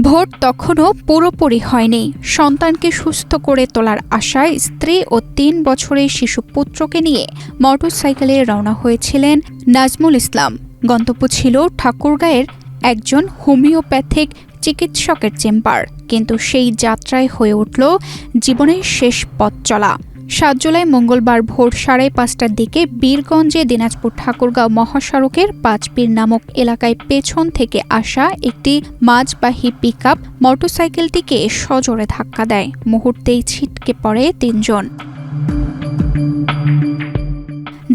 Vote তখনও পুরোপুরি হয়নি। সন্তানকে সুস্থ করে তোলার আশায় স্ত্রী ও ৩ বছরের শিশু পুত্রকে নিয়ে মোটরসাইকেলে রওনা হয়েছিলেন নাজমুল ইসলাম। গন্তব্য ছিল ঠাকুরগাঁয়ের একজন হোমিওপ্যাথিক চিকিৎসকের চেম্বার, কিন্তু সেই যাত্রায় হয়ে উঠল জীবনের শেষ পথ চলা। ৭ জুলাই মঙ্গলবার ভোর ৫:৩০টার দিকে বীরগঞ্জে দিনাজপুর ঠাকুরগাঁও মহাসড়কের পাঁচপীর নামক এলাকায় পেছন থেকে আসা একটি মাঝবাহী পিকআপ মোটরসাইকেলটিকে সজোরে ধাক্কা দেয়। মুহূর্তেই ছিটকে পড়ে ৩ জন।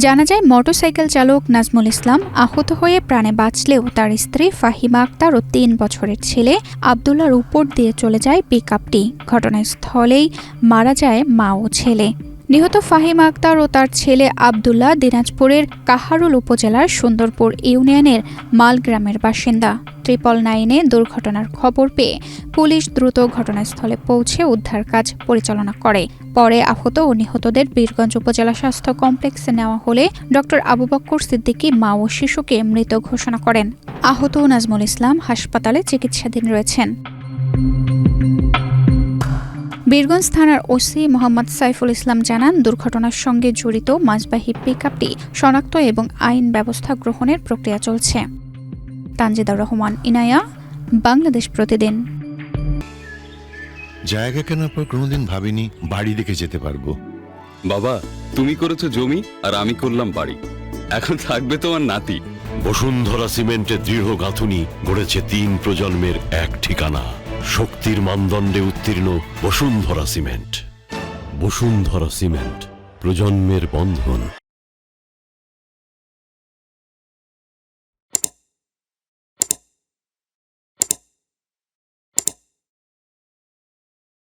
জানা যায়, মোটরসাইকেল চালক নাজমুল ইসলাম আহত হয়ে প্রাণে বাঁচলেও তার স্ত্রী ফাহিমা আক্তার ও ৩ বছরের ছেলে আবদুল্লার উপর দিয়ে চলে যায় পিকআপটি। ঘটনাস্থলেই মারা যায় মা ও ছেলে। নিহত ফাহিমা আক্তার ও তার ছেলে আবদুল্লাহ দিনাজপুরের কাহারোল উপজেলার সুন্দরপুর ইউনিয়নের মালগ্রামের বাসিন্দা। 999-এ দুর্ঘটনার খবর পেয়ে পুলিশ দ্রুত ঘটনাস্থলে পৌঁছে উদ্ধার কাজ পরিচালনা করে। পরে আহত ও নিহতদের বীরগঞ্জ উপজেলা স্বাস্থ্য কমপ্লেক্সে নেওয়া হলে ডক্টর আবু বক্কর সিদ্দিকী মা ও শিশুকে মৃত ঘোষণা করেন। আহত নাজমুল ইসলাম হাসপাতালে চিকিৎসাধীন রয়েছেন। বীরগঞ্জ থানার ওসি মোহাম্মদ সাইফুল ইসলাম জানান, দুর্ঘটনার সঙ্গে জড়িত মাঝবাহী পিকআপটি শনাক্ত এবং আইন ব্যবস্থা গ্রহণের প্রক্রিয়া চলছে। তানজিদা রহমান ইনায়া, বাংলাদেশ প্রতিদিন। জায়গা কেনার পর কোনোদিন ভাবিনি বাড়ি দেখে যেতে পারবো। বাবা, তুমি করেছো জমি আর আমি করলাম বাড়ি। এখন থাকবে তোমার নাতি। বসুন্ধরা সিমেন্টের দৃঢ় গাঁথুনি গড়েছে ৩ প্রজন্মের এক ঠিকানা। শক্তির মানদণ্ডে উত্তীর্ণ বসুন্ধরা সিমেন্ট। বসুন্ধরা সিমেন্ট, প্রজন্মের বন্ধন।